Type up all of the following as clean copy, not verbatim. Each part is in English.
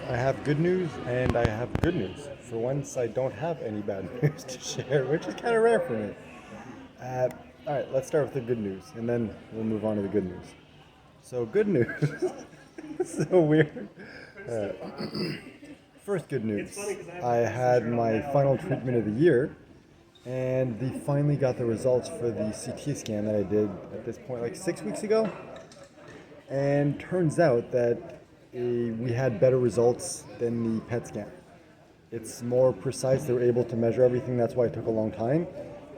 I have good news and I have good news. For once, I don't have any bad news to share, which is kind of rare for me. Uh, all right, let's start with the good news, and then we'll move on to the good news. So, good news. So weird. Uh, First, good news. I had my final treatment of the year, and they finally got the results for the CT scan that I did at this point, like 6 weeks ago. And turns out that we had better results than the PET scan. It's more precise. They were able to measure everything. That's why it took a long time.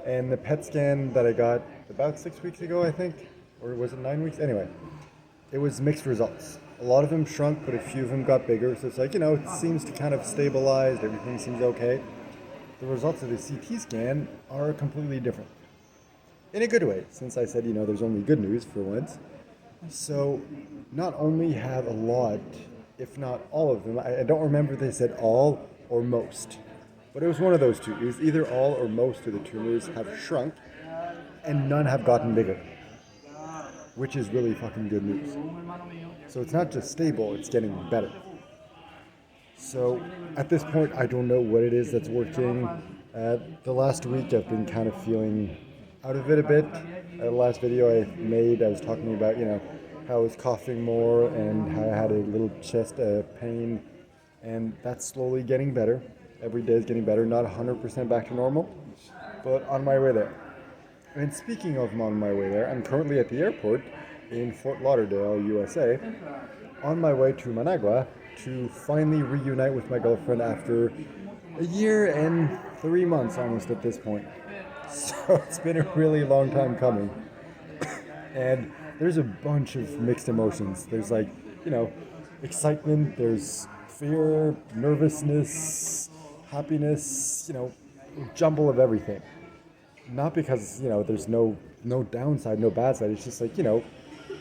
And the PET scan that I got about 6 weeks ago, I think, or was it 9 weeks? Anyway, it was mixed results. A lot of them shrunk, but a few of them got bigger. So it's like, it seems to kind of stabilize. Everything seems okay. The results of the CT scan are completely different. In a good way, since I said, there's only good news for once. So, not only have a lot, if not all of them, I don't remember if they said all or most, but it was one of those two. It was either all or most of the tumors have shrunk, and none have gotten bigger, which is really fucking good news. So it's not just stable, it's getting better. So at this point, I don't know what it is that's working. The last week, I've been kind of feeling out of it a bit. The last video I made, I was talking about, how I was coughing more and how I had a little chest pain, and that's slowly getting better. Every day is getting better. Not 100% back to normal, but on my way there. And speaking of on my way there, I'm currently at the airport in Fort Lauderdale, USA, on my way to Managua to finally reunite with my girlfriend after a year and 3 months almost at this point. So it's been a really long time coming. And there's a bunch of mixed emotions. There's excitement, there's fear, nervousness, happiness, a jumble of everything. Not because, there's no downside, no bad side. It's just like, I'm going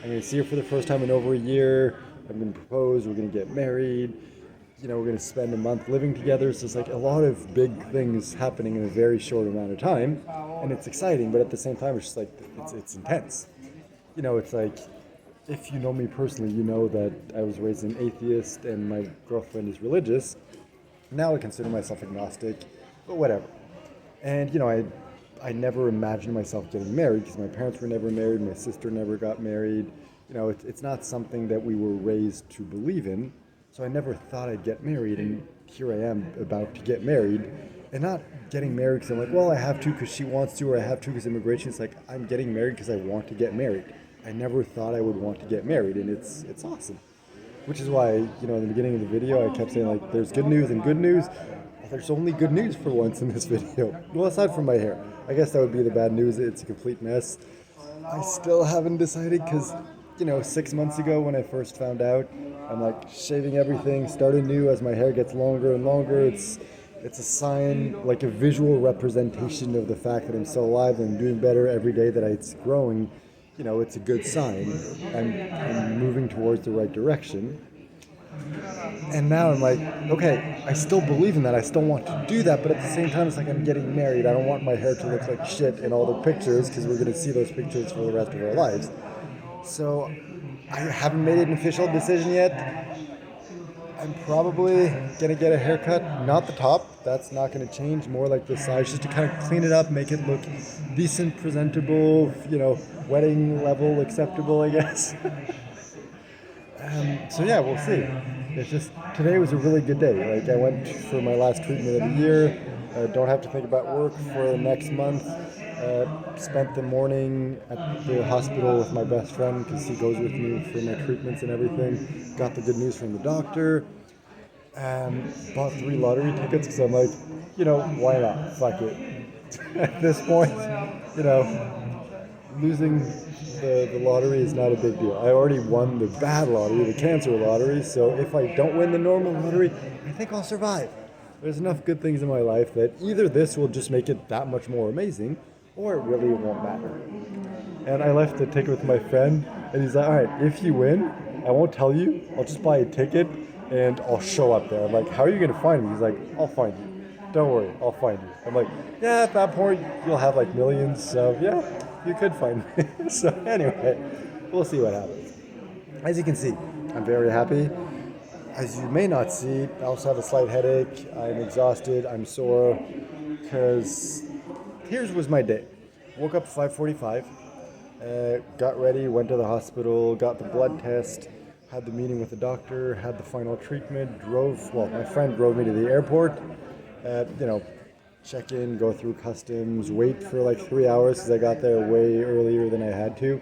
to see her for the first time in over a year. I'm going to propose. We're going to get married. We're going to spend a month living together. So it's like a lot of big things happening in a very short amount of time. And it's exciting, but at the same time, it's just like, it's intense. It's like, if you know me personally, you know that I was raised an atheist and my girlfriend is religious. Now I consider myself agnostic, but whatever. And, I never imagined myself getting married because my parents were never married, my sister never got married. It's not something that we were raised to believe in. So I never thought I'd get married, and here I am about to get married. And not getting married because I'm like, well, I have to because she wants to, or I have to because immigration. It's like, I'm getting married because I want to get married. I never thought I would want to get married, and it's awesome. Which is why, in the beginning of the video, I kept saying, like, there's good news and good news. There's only good news for once in this video. Well, aside from my hair. I guess that would be the bad news. It's a complete mess. I still haven't decided because, 6 months ago when I first found out, I'm like shaving everything, starting new as my hair gets longer and longer. It's a sign, like a visual representation of the fact that I'm still alive and I'm doing better every day that it's growing. It's a good sign. I'm moving towards the right direction. And now I'm like, okay, I still believe in that. I still want to do that. But at the same time, it's like I'm getting married. I don't want my hair to look like shit in all the pictures because we're going to see those pictures for the rest of our lives. So I haven't made an official decision yet. I'm probably going to get a haircut. Not the top. That's not going to change. More like the sides, just to kind of clean it up, make it look decent, presentable, wedding level acceptable, I guess. So yeah, we'll see. It's just, today was a really good day. Like, I went for my last treatment of the year. Don't have to think about work for the next month. Spent the morning at the hospital with my best friend because he goes with me for my treatments and everything. Got the good news from the doctor. Bought 3 lottery tickets because I'm like, why not? Fuck it. At this point, losing the lottery is not a big deal. I already won the bad lottery, the cancer lottery, so if I don't win the normal lottery, I think I'll survive. There's enough good things in my life that either this will just make it that much more amazing, or it really won't matter. And I left the ticket with my friend, and he's like, all right, if you win, I won't tell you, I'll just buy a ticket, and I'll show up there. I'm like, how are you going to find me? He's like, I'll find you. Don't worry, I'll find you. I'm like, yeah, at that point, you'll have like millions, so yeah, you could find me. So anyway, we'll see what happens. As you can see, I'm very happy. as you may not see, I also have a slight headache. I'm exhausted. I'm sore. Because here's was my day. Woke up at 5:45. Got ready. Went to the hospital. Got the blood test. Had the meeting with the doctor. Had the final treatment. Drove. Well, my friend drove me to the airport. You know, check in, go through customs, wait for like 3 hours because I got there way earlier than I had to.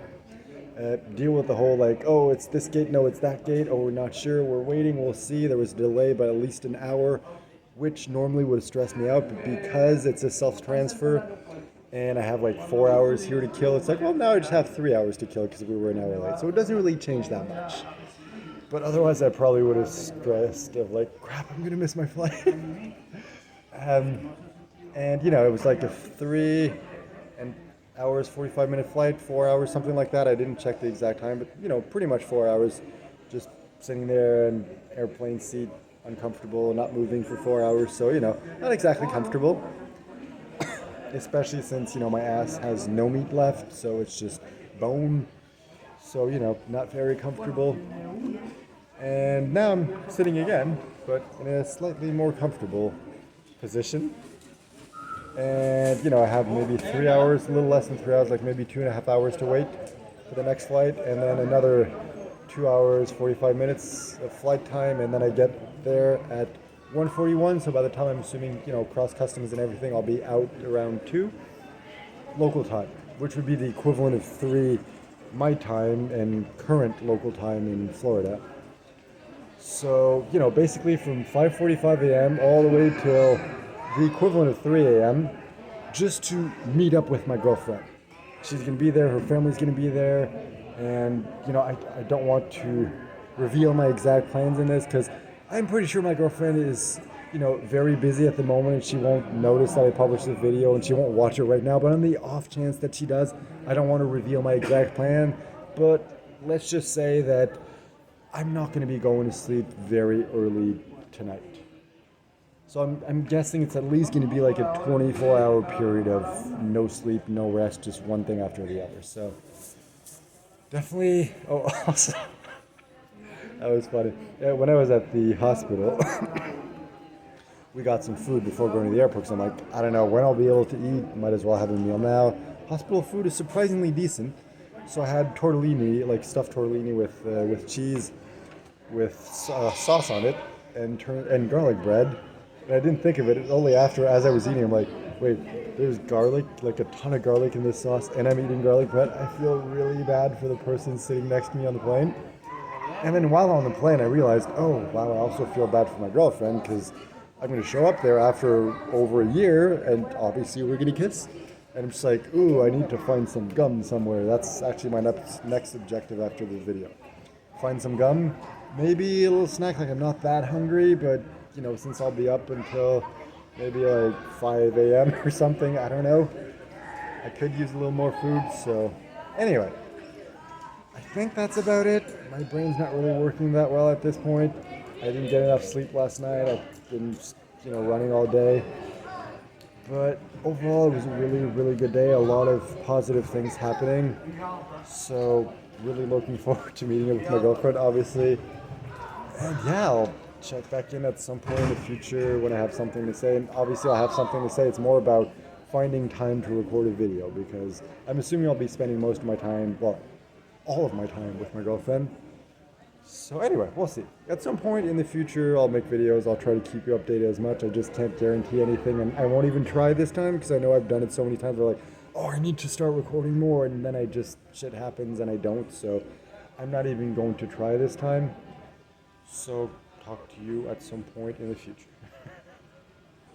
Deal with the whole like, oh, it's this gate, no, it's that gate, oh, we're not sure, we're waiting, we'll see. There was a delay by at least an hour, which normally would have stressed me out, but because it's a self-transfer and I have like 4 hours here to kill, it's like, well, now I just have 3 hours to kill because we were an hour late. So it doesn't really change that much. But otherwise, I probably would have stressed of like, crap, I'm gonna miss my flight. And you know, it was like a 3 hours, 45-minute flight, 4 hours, something like that. I didn't check the exact time, but you know, pretty much 4 hours, just sitting there in airplane seat, uncomfortable, not moving for 4 hours. So you know, not exactly comfortable, especially since you know my ass has no meat left, so it's just bone. So you know, not very comfortable. And now I'm sitting again, but in a slightly more comfortable position. And you know, I have maybe 3 hours, a little less than 3 hours, like maybe 2.5 hours to wait for the next flight, and then another 2 hours, 45 minutes of flight time, and then I get there at 1:41. So by the time I'm assuming, you know, cross customs and everything, I'll be out around 2 local time, which would be the equivalent of 3 my time and current local time in Florida. So, you know, basically from 5:45 a.m. all the way till the equivalent of 3 a.m. just to meet up with my girlfriend. She's gonna be there, her family's gonna be there, and you know, I don't want to reveal my exact plans in this because I'm pretty sure my girlfriend is, you know, very busy at the moment and she won't notice that I published this video and she won't watch it right now. But on the off chance that she does, I don't want to reveal my exact plan. But let's just say that I'm not going to be going to sleep very early tonight. So I'm guessing it's at least going to be like a 24-hour period of no sleep, no rest, just one thing after the other. So definitely. Oh, also, that was funny. Yeah, when I was at the hospital, we got some food before going to the airport. So I'm like, I don't know when I'll be able to eat. Might as well have a meal now. Hospital food is surprisingly decent. So I had tortellini, like stuffed tortellini with cheese, with sauce on it, and garlic bread. And I didn't think of it. Only after, as I was eating, I'm like, wait, there's garlic, like a ton of garlic in this sauce, and I'm eating garlic bread. I feel really bad for the person sitting next to me on the plane. And then while on the plane, I realized, oh, wow, I also feel bad for my girlfriend because I'm going to show up there after over a year, and obviously we're going to kiss. And I'm just like, ooh, I need to find some gum somewhere. That's actually my next objective after this video. Find some gum, maybe a little snack. Like I'm not that hungry, but you know, since I'll be up until maybe like 5 a.m. or something, I don't know. I could use a little more food. So anyway, I think that's about it. My brain's not really working that well at this point. I didn't get enough sleep last night. I've been, you know, running all day. But overall, it was a really, really good day. A lot of positive things happening. So really looking forward to meeting up with my girlfriend, obviously. And yeah, I'll check back in at some point in the future when I have something to say. And obviously, I'll have something to say. It's more about finding time to record a video because I'm assuming I'll be spending most of my time, well, all of my time with my girlfriend. So anyway, we'll see. At some point in the future, I'll make videos. I'll try to keep you updated as much. I just can't guarantee anything, and I won't even try this time because I know I've done it so many times. Where like, oh, I need to start recording more, and then shit happens and I don't. So I'm not even going to try this time. So talk to you at some point in the future.